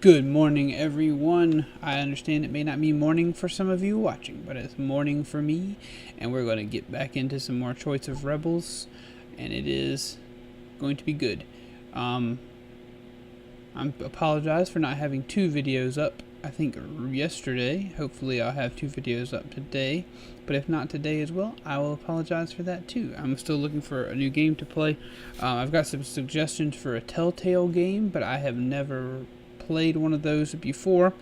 Good morning, everyone. I understand it may not be morning for some of you watching, but it's morning for me, and we're going to get back into some more Choice of Rebels, and it is going to be good. I apologize for not having two videos up, I think, yesterday. Hopefully I'll have two videos up today, but if not today as well, I will apologize for that too. I'm still looking for a new game to play. I've got some suggestions for a Telltale game, but I have never played one of those before,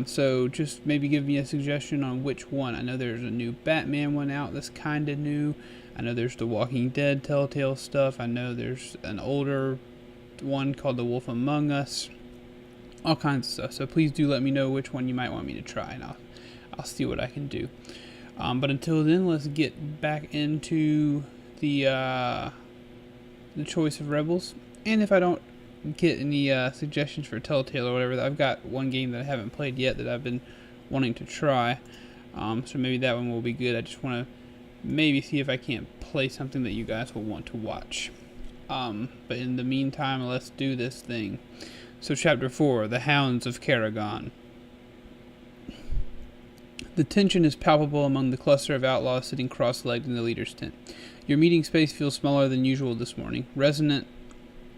so just maybe give me a suggestion on which one. I know there's a new Batman one out that's kind of new. I know there's the Walking Dead Telltale stuff. I know there's an older one called The Wolf Among Us, all kinds of stuff. So please do let me know which one you might want me to try, and I'll see what I can do. But until then, let's get back into the Choice of Rebels. And if I don't get any suggestions for Telltale or whatever, I've got one game that I haven't played yet that I've been wanting to try, so maybe that one will be good. I just want to maybe see if I can't play something that you guys will want to watch, but in the meantime, let's do this thing. So chapter 4, The Hounds of Karagon. The tension is palpable among the cluster of outlaws sitting cross-legged in the leader's tent. Your meeting space feels smaller than usual this morning, resonant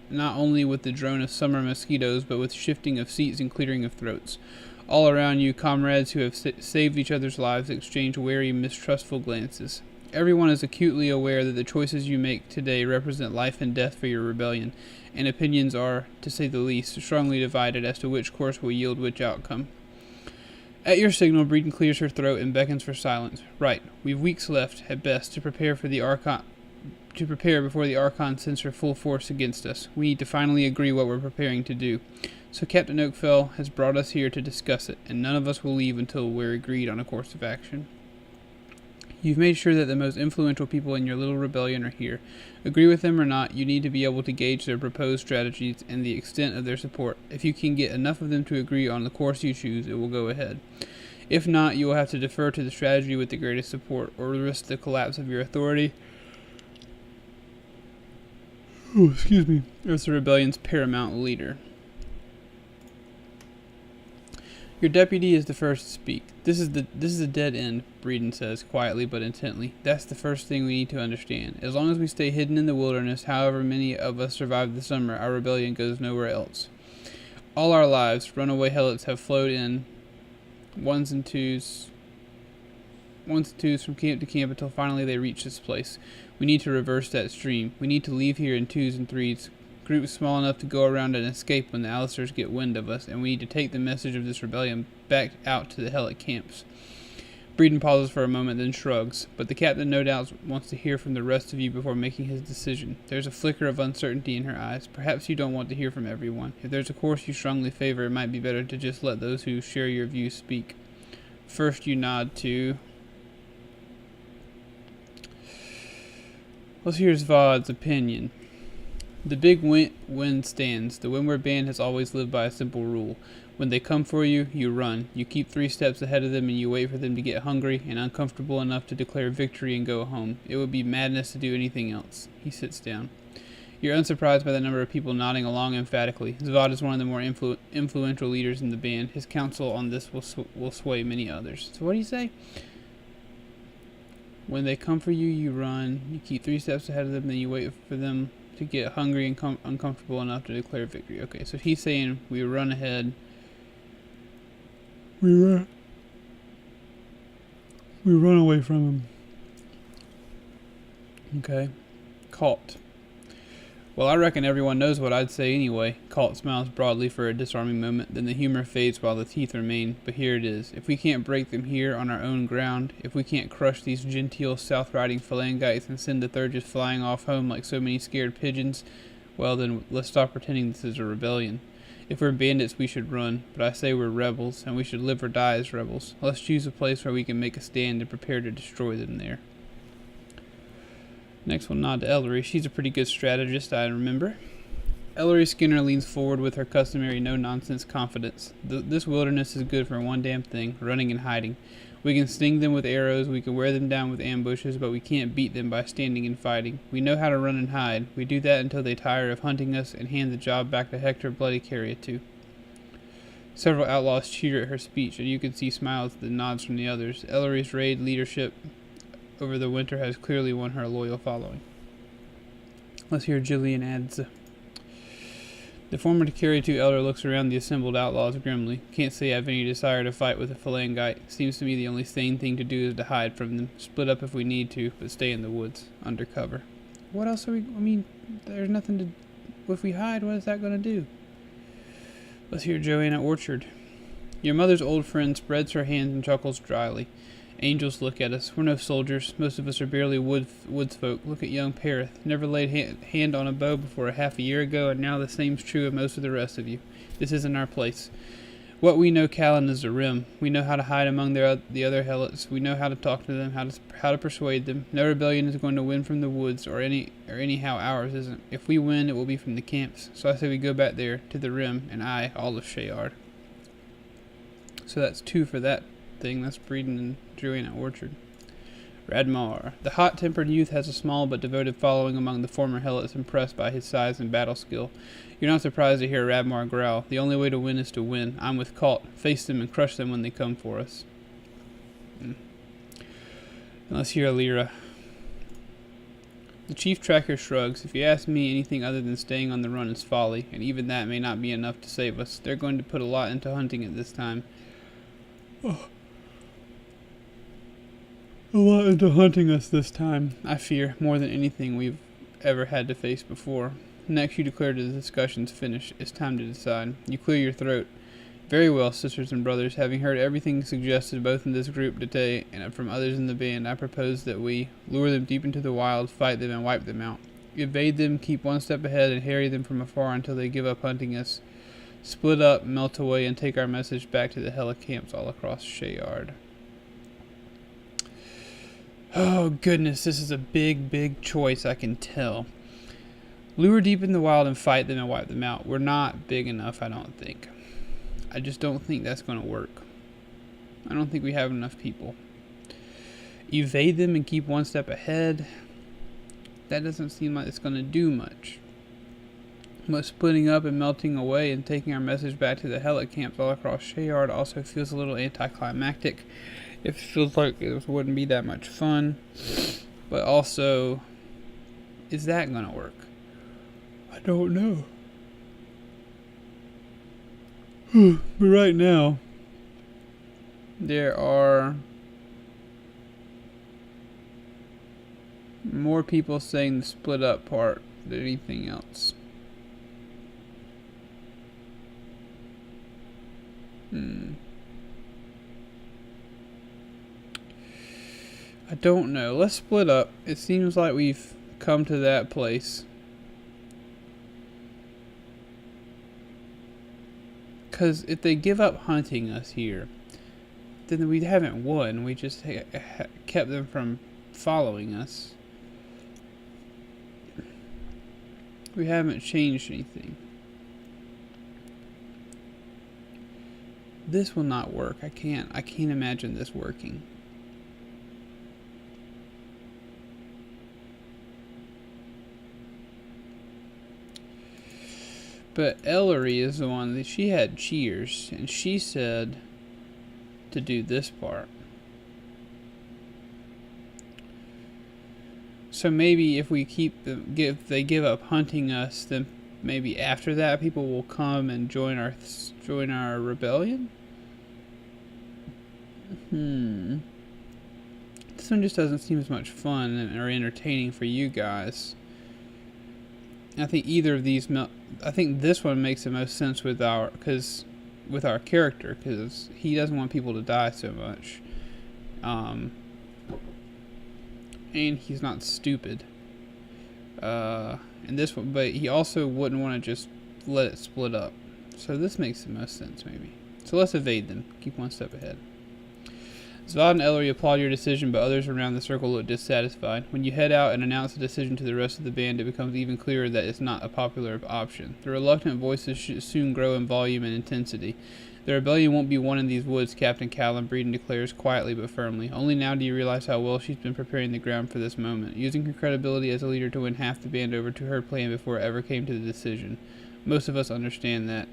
not only with the drone of summer mosquitoes, but with shifting of seats and clearing of throats. All around you, comrades who have saved each other's lives exchange wary, mistrustful glances. Everyone is acutely aware that the choices you make today represent life and death for your rebellion, and opinions are, to say the least, strongly divided as to which course will yield which outcome. At your signal, Breeden clears her throat and beckons for silence. Right, we've weeks left, at best, to prepare before the Archon sends her full force against us. We need to finally agree what we're preparing to do. So Captain Oakfell has brought us here to discuss it, and none of us will leave until we're agreed on a course of action. You've made sure that the most influential people in your little rebellion are here. Agree with them or not, you need to be able to gauge their proposed strategies and the extent of their support. If you can get enough of them to agree on the course you choose, it will go ahead. If not, you will have to defer to the strategy with the greatest support, or risk the collapse of your authority as the rebellion's paramount leader. Your deputy is the first to speak. This is a dead end, Breeden says, quietly but intently. That's the first thing we need to understand. As long as we stay hidden in the wilderness, however many of us survive the summer, our rebellion goes nowhere else. All our lives, runaway helots have flowed in ones and twos from camp to camp until finally they reach this place. We need to reverse that stream. We need to leave here in twos and threes, groups small enough to go around and escape when the Alistairs get wind of us, and we need to take the message of this rebellion back out to the helot camps. Breeden pauses for a moment, then shrugs, but the captain no doubt wants to hear from the rest of you before making his decision. There's a flicker of uncertainty in her eyes. Perhaps you don't want to hear from everyone. If there's a course you strongly favor, it might be better to just let those who share your views speak. First you nod to... Let's hear Zvad's opinion. The big wind stands. The Windward Band has always lived by a simple rule. When they come for you, you run. You keep 3 steps ahead of them and you wait for them to get hungry and uncomfortable enough to declare victory and go home. It would be madness to do anything else. He sits down. You're unsurprised by the number of people nodding along emphatically. Zvad is one of the more influential leaders in the band. His counsel on this will sway many others. So what do you say? When they come for you, you run. You keep 3 steps ahead of them, then you wait for them to get hungry and uncomfortable enough to declare victory. Okay, so he's saying we run ahead. We run away from him. Okay. Caught. Well, I reckon everyone knows what I'd say anyway. Colt smiles broadly for a disarming moment, then the humor fades while the teeth remain. But here it is. If we can't break them here on our own ground, if we can't crush these genteel south-riding phalangites and send the Thurges flying off home like so many scared pigeons, well then, let's stop pretending this is a rebellion. If we're bandits, we should run, but I say we're rebels, and we should live or die as rebels. Let's choose a place where we can make a stand and prepare to destroy them there. Next we'll nod to Ellery. She's a pretty good strategist, I remember. Ellery Skinner leans forward with her customary no-nonsense confidence. This wilderness is good for one damn thing, running and hiding. We can sting them with arrows, we can wear them down with ambushes, but we can't beat them by standing and fighting. We know how to run and hide. We do that until they tire of hunting us and hand the job back to Hector Bloody Carriot to. Several outlaws cheer at her speech, and you can see smiles at the nods from the others. Ellery's raid leadership over the winter has clearly won her a loyal following. Let's hear Jillian adds. The former Carry 2 elder looks around the assembled outlaws grimly. Can't say I have any desire to fight with a phalangite. Seems to me the only sane thing to do is to hide from them. Split up if we need to, but stay in the woods, under cover. What else are we... I mean, there's nothing to... If we hide, what is that going to do? Let's hear Joanna Orchard. Your mother's old friend spreads her hands and chuckles dryly. Angels look at us. We're no soldiers. Most of us are barely woods folk. Look at young Perith. Never laid hand on a bow before half a year ago, and now the same's true of most of the rest of you. This isn't our place. What we know, Callan, is the rim. We know how to hide among the other helots. We know how to talk to them, how to persuade them. No rebellion is going to win from the woods, or anyhow ours isn't. If we win, it will be from the camps. So I say we go back there, to the rim, and all of Shayard. So that's 2 for that thing. That's Breeden and Joanna Orchard. Radmar. The hot-tempered youth has a small but devoted following among the former helots impressed by his size and battle skill. You're not surprised to hear Radmar growl. The only way to win is to win. I'm with Colt. Face them and crush them when they come for us. Let's hear Alira. The chief tracker shrugs. If you ask me, anything other than staying on the run is folly, and even that may not be enough to save us. They're going to put a lot into hunting at this time. A lot into hunting us this time, I fear, more than anything we've ever had to face before. Next, you declare the discussion's finished. It's time to decide. You clear your throat. Very well, sisters and brothers. Having heard everything suggested both in this group today and from others in the band, I propose that we lure them deep into the wild, fight them, and wipe them out. Evade them, keep one step ahead, and harry them from afar until they give up hunting us. Split up, melt away, and take our message back to the Hela camps all across Shayard. Oh, goodness, this is a big, big choice, I can tell. Lure deep in the wild and fight them and wipe them out. We're not big enough, I don't think. I just don't think that's going to work. I don't think we have enough people. Evade them and keep one step ahead. That doesn't seem like it's going to do much. But splitting up and melting away and taking our message back to the Hela camps all across Shayard also feels a little anticlimactic. It feels like it wouldn't be that much fun. But also, is that going to work? I don't know. But right now, there are more people saying the split up part than anything else. I don't know. Let's split up. It seems like we've come to that place. Because if they give up hunting us here, then we haven't won. We just kept them from following us. We haven't changed anything. This will not work. I can't imagine this working. But Ellery is the one that she had cheers, and she said to do this part. So maybe if we if they give up hunting us, then maybe after that people will come and join our rebellion. This one just doesn't seem as much fun or entertaining for you guys. I think either of these. I think this one makes the most sense with our character, because he doesn't want people to die so much, and he's not stupid. And this one, but he also wouldn't want to just let it split up. So this makes the most sense, maybe. So let's evade them. Keep one step ahead. Zvad and Ellery applaud your decision, but others around the circle look dissatisfied. When you head out and announce the decision to the rest of the band, it becomes even clearer that it's not a popular option. The reluctant voices should soon grow in volume and intensity. The rebellion won't be won in these woods, Captain Callan Breeden declares quietly but firmly. Only now do you realize how well she's been preparing the ground for this moment, using her credibility as a leader to win half the band over to her plan before it ever came to the decision. Most of us understand that.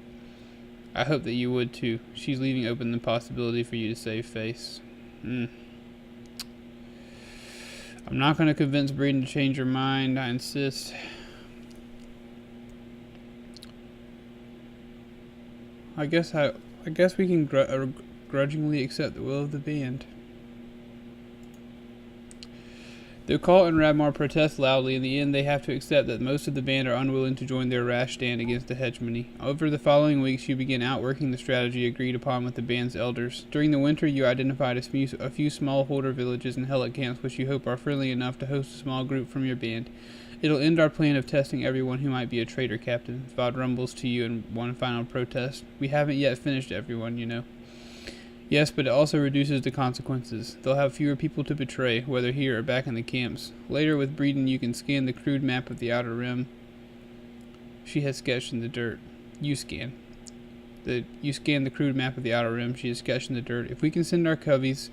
I hope that you would too. She's leaving open the possibility for you to save face. I'm not going to convince Breeden to change her mind, I insist. I guess we can grudgingly accept the will of the band. Though Colt and Radmar protest loudly, in the end they have to accept that most of the band are unwilling to join their rash stand against the hegemony. Over the following weeks, you begin outworking the strategy agreed upon with the band's elders. During the winter, you identified a few smallholder villages and helot camps which you hope are friendly enough to host a small group from your band. It'll end our plan of testing everyone who might be a traitor, Captain. Zvod rumbles to you in one final protest. We haven't yet finished everyone, you know. Yes, but it also reduces the consequences. They'll have fewer people to betray, whether here or back in the camps. Later, with Breeden, you can scan the crude map of the Outer Rim she has sketched in the dirt. You scan the crude map of the Outer Rim she has sketched in the dirt. If we can send our coveys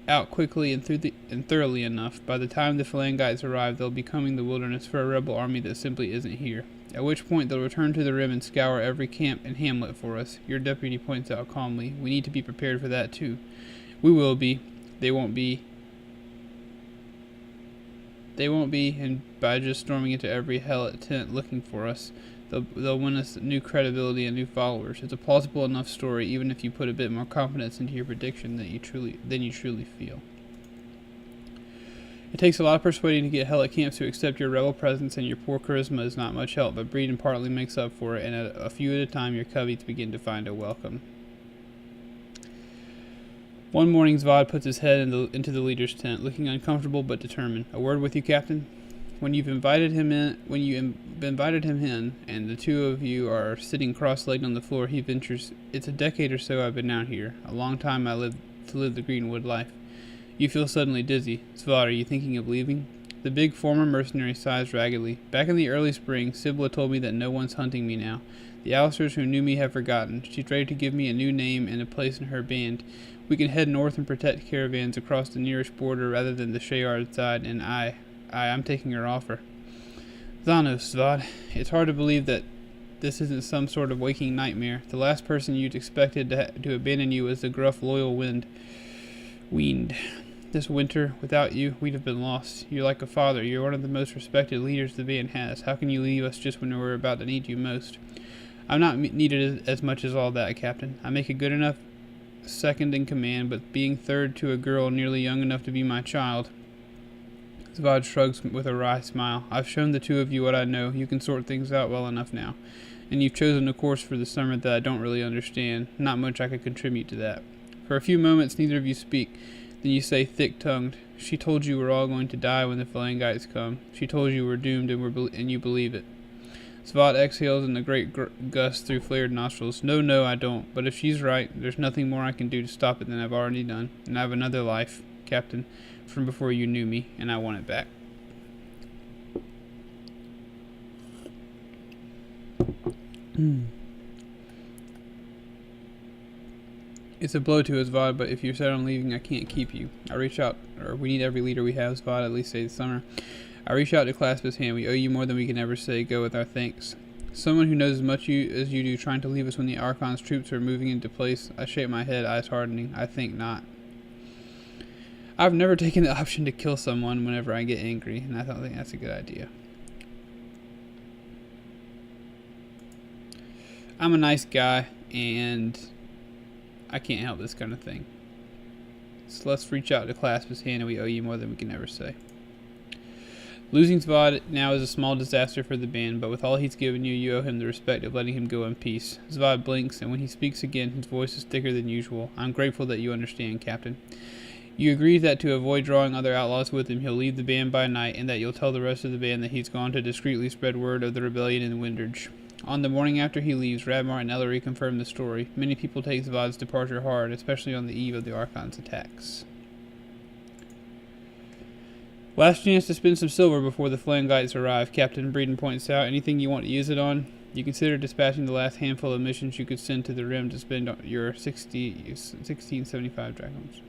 out quickly and thoroughly enough, by the time the Phalangites arrive, they'll be combing the wilderness for a rebel army that simply isn't here. At which point they'll return to the rim and scour every camp and hamlet for us. Your deputy points out calmly. We need to be prepared for that too. We will be. They won't be. And by just storming into every helot tent looking for us, they'll win us new credibility and new followers. It's a plausible enough story, even if you put a bit more confidence into your prediction than you truly feel. It takes a lot of persuading to get helot camps to accept your rebel presence, and your poor charisma is not much help, but Breeden partly makes up for it, and a few at a time your coveys begin to find a welcome. One morning, Zvod puts his head into the leader's tent, looking uncomfortable but determined. A word with you, Captain? When you invited him in, and the two of you are sitting cross-legged on the floor, he ventures, "It's a decade or so I've been out here. A long time I lived the Greenwood life." You feel suddenly dizzy. Zvod, are you thinking of leaving? The big former mercenary sighs raggedly. Back in the early spring, Sibla told me that no one's hunting me now. The Alisters who knew me have forgotten. She's ready to give me a new name and a place in her band. We can head north and protect caravans across the nearest border rather than the Shayard side, and I'm taking her offer. Zanos, Zvod, it's hard to believe that this isn't some sort of waking nightmare. The last person you'd expected to abandon you was the gruff, loyal Wind. This winter, without you, we'd have been lost. You're like a father. You're one of the most respected leaders the band has. How can you leave us just when we're about to need you most? I'm not needed as much as all that, Captain. I make a good enough second in command, but being third to a girl nearly young enough to be my child. Zvod shrugs with a wry smile. I've shown the two of you what I know. You can sort things out well enough now. And you've chosen a course for the summer that I don't really understand. Not much I could contribute to that. For a few moments, neither of you speak. Then you say, thick-tongued, "She told you we're all going to die when the Phalangites come. She told you we're doomed, and you believe it." Zvod exhales in a great gust through flared nostrils. No, I don't. But if she's right, there's nothing more I can do to stop it than I've already done. And I have another life, Captain, from before you knew me, and I want it back. It's a blow to us, Zvod, but if you're set on leaving, I can't keep you. I reach out, or we need every leader we have, Zvod, at least say this summer. I reach out to clasp his hand. We owe you more than we can ever say. Go with our thanks. Someone who knows as much as you do trying to leave us when the Archon's troops are moving into place. I shake my head, eyes hardening. I think not. I've never taken the option to kill someone whenever I get angry, and I don't think that's a good idea. I'm a nice guy, and I can't help this kind of thing. So let's reach out to clasp his hand, and we owe you more than we can ever say. Losing Zvod now is a small disaster for the band, but with all he's given you, you owe him the respect of letting him go in peace. Zvod blinks, and when he speaks again, his voice is thicker than usual. I'm grateful that you understand, Captain. You agree that to avoid drawing other outlaws with him, he'll leave the band by night, and that you'll tell the rest of the band that he's gone to discreetly spread word of the rebellion in Windurge. On the morning after he leaves, Radmar and Ellery confirm the story. Many people take Zvod's departure hard, especially on the eve of the Archon's attacks. Last chance to spend some silver before the Phalangites arrive, Captain Breeden points out. Anything you want to use it on? You consider dispatching the last handful of missions you could send to the Rim to spend your 1675 drachms.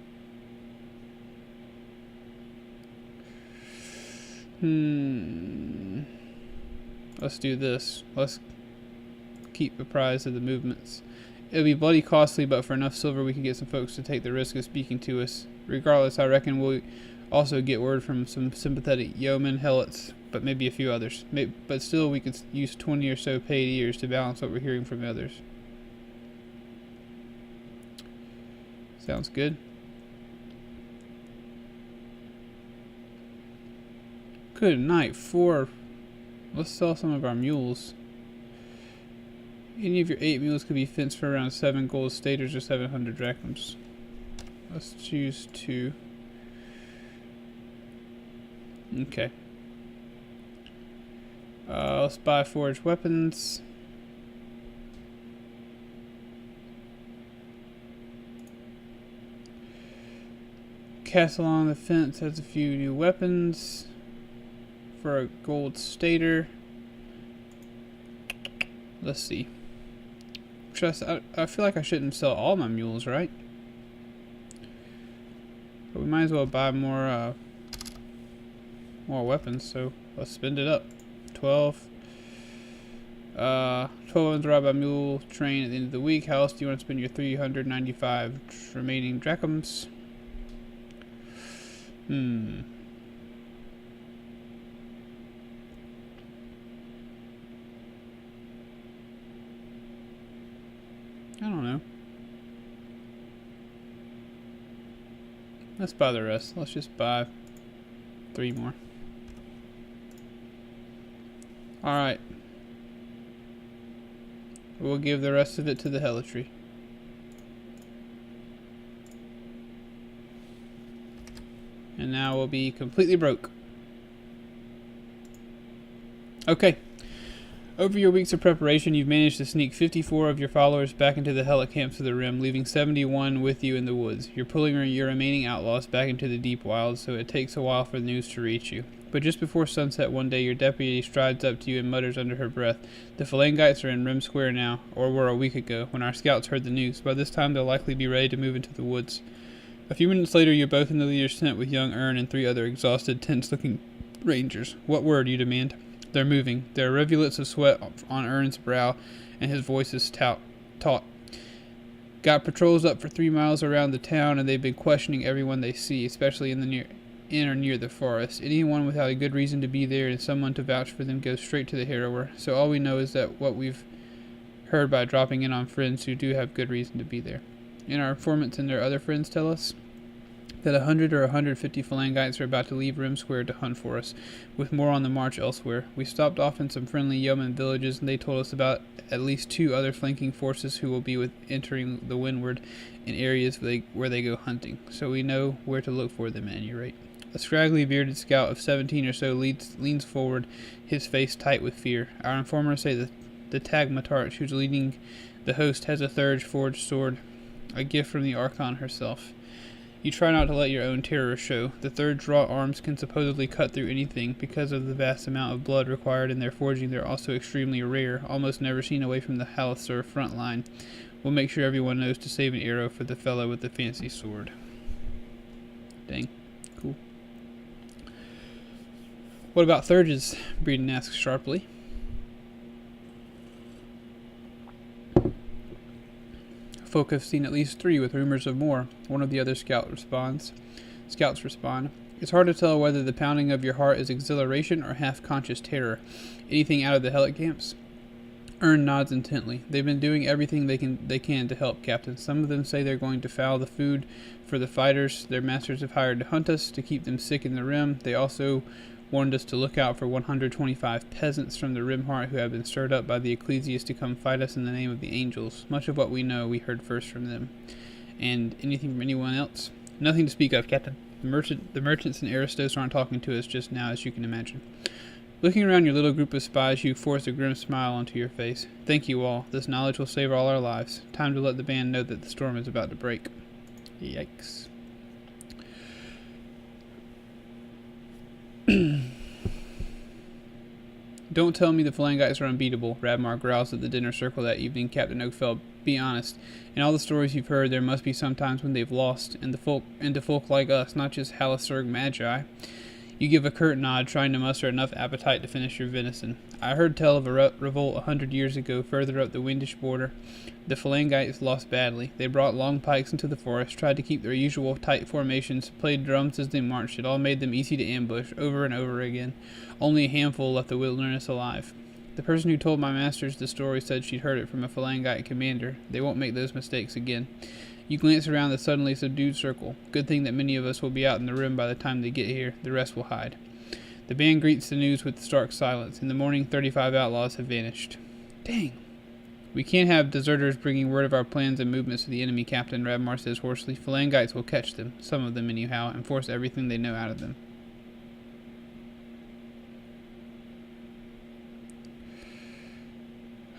Let's do this. Let's keep apprised of the movements. It'll be bloody costly, but for enough silver we can get some folks to take the risk of speaking to us. Regardless, I reckon we'll also get word from some sympathetic yeomen, helots, but maybe a few others. But still, we could use 20 or so paid ears to balance what we're hearing from others. Sounds good. Good night. 4. Let's sell some of our mules. Any of your 8 mules could be fenced for around 7 gold staters or 700 drachms. Let's choose 2. Okay. Let's buy forged weapons. Castle on the Fence has a few new weapons for a gold stater. Let's see. I feel like I shouldn't sell all my mules, right? But we might as well buy more weapons, so let's spend it up. 12. 12 ones ride by mule train at the end of the week. How else do you want to spend your 395 remaining drachms? I don't know. Let's buy the rest. Let's just buy 3 more. Alright. We'll give the rest of it to the helotry. And now we'll be completely broke. Okay. Over your weeks of preparation, you've managed to sneak 54 of your followers back into the helot camps of the Rim, leaving 71 with you in the woods. You're pulling your remaining outlaws back into the deep wilds, so it takes a while for the news to reach you. But just before sunset one day, your deputy strides up to you and mutters under her breath, "The Phalangites are in Rim Square now, or were a week ago, when our scouts heard the news. By this time, they'll likely be ready to move into the woods." A few minutes later, you're both in the leader's tent with young Ern and 3 other exhausted, tense-looking rangers. "What word?" you demand. "They're moving." There are rivulets of sweat on Ern's brow, and his voice is taut. "Got patrols up for 3 miles around the town, and they've been questioning everyone they see, especially in or near the forest. Anyone without a good reason to be there and someone to vouch for them goes straight to the harrower. So all we know is that what we've heard by dropping in on friends who do have good reason to be there. And our informants and their other friends tell us that 100 or 150 Phalangites are about to leave Rim Square to hunt for us, with more on the march elsewhere. We stopped off in some friendly yeoman villages, and they told us about at least 2 other flanking forces who will be entering the windward in areas where they go hunting. So we know where to look for them at any rate." A scraggly, bearded scout of 17 or so leans forward, his face tight with fear. Our informers say that the Tagmatarch, who's leading the host, has a 3rd forged sword, a gift from the Archon herself. You try not to let your own terror show. The 3rd wrought arms can supposedly cut through anything. Because of the vast amount of blood required in their forging, they're also extremely rare, almost never seen away from the Halathur front line. We'll make sure everyone knows to save an arrow for the fellow with the fancy sword. Dang. Cool. "What about Thurges?" Breeden asks sharply. "Folk have seen at least 3 with rumors of more," one of the other scouts respond. "It's hard to tell whether the pounding of your heart is exhilaration or half-conscious terror. Anything out of the helot camps?" Ern nods intently. "They've been doing everything they can to help, Captain. Some of them say they're going to foul the food for the fighters their masters have hired to hunt us, to keep them sick in the Rim. They also warned us to look out for 125 peasants from the Rimheart who have been stirred up by the Ecclesias to come fight us in the name of the angels. Much of what we know we heard first from them." "And anything from anyone else?" "Nothing to speak of, Captain. The merchants and aristos aren't talking to us just now, as you can imagine." Looking around your little group of spies, you force a grim smile onto your face. "Thank you all. This knowledge will save all our lives. Time to let the band know that the storm is about to break." Yikes. "Don't tell me the Phalangites are unbeatable," Radmar growls at the dinner circle that evening. "Captain Oakfeld, be honest. In all the stories you've heard, there must be some times when they've lost, and to folk like us, not just Halathurg magi. You give a curt nod, trying to muster enough appetite to finish your venison. I heard tell of a revolt 100 years ago further up the Windish border. The Phalangites lost badly. They brought long pikes into the forest, tried to keep their usual tight formations, played drums as they marched. It all made them easy to ambush, over and over again. Only a handful left the wilderness alive. The person who told my masters the story said she'd heard it from a Phalangite commander. They won't make those mistakes again. You glance around the suddenly subdued circle. Good thing that many of us will be out in the rim by the time they get here. The rest will hide. The band greets the news with stark silence. In the morning, 35 outlaws have vanished. Dang. We can't have deserters bringing word of our plans and movements to the enemy, Captain Radmar says hoarsely. Phalangites will catch them, some of them anyhow, and force everything they know out of them.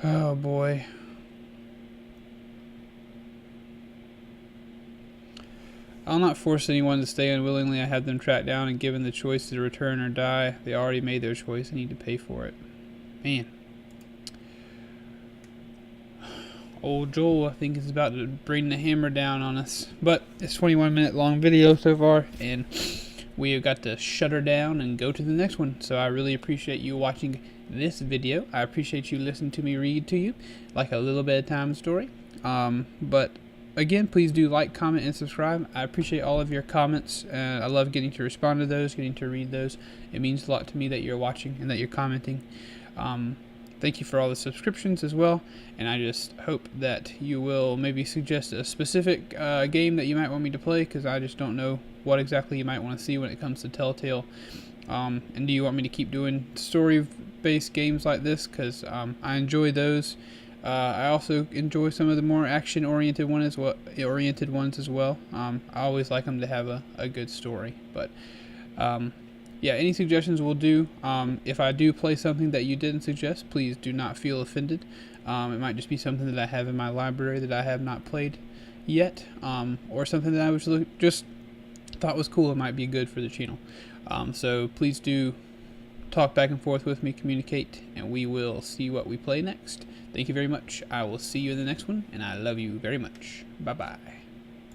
Oh boy. I'll not force anyone to stay unwillingly. I have them tracked down and given the choice to return or die. They already made their choice and need to pay for it. Man. Old Joel, I think, is about to bring the hammer down on us. But it's a 21-minute long video so far, and we have got to shut her down and go to the next one. So I really appreciate you watching this video. I appreciate you listening to me read to you like a little bedtime story. But again, please do like, comment, and subscribe. I appreciate all of your comments. I love getting to respond to those, getting to read those. It means a lot to me that you're watching and that you're commenting. Thank you for all the subscriptions as well. And I just hope that you will maybe suggest a specific game that you might want me to play, because I just don't know what exactly you might want to see when it comes to Telltale. And do you want me to keep doing story-based games like this? Because I enjoy those. I also enjoy some of the more action-oriented ones as well. I always like them to have a good story. But yeah, any suggestions will do. If I do play something that you didn't suggest, please do not feel offended. It might just be something that I have in my library that I have not played yet, or something that I was just thought was cool. It might be good for the channel. So please do talk back and forth with me, communicate, and we will see what we play next. Thank you very much. I will see you in the next one, and I love you very much. Bye-bye.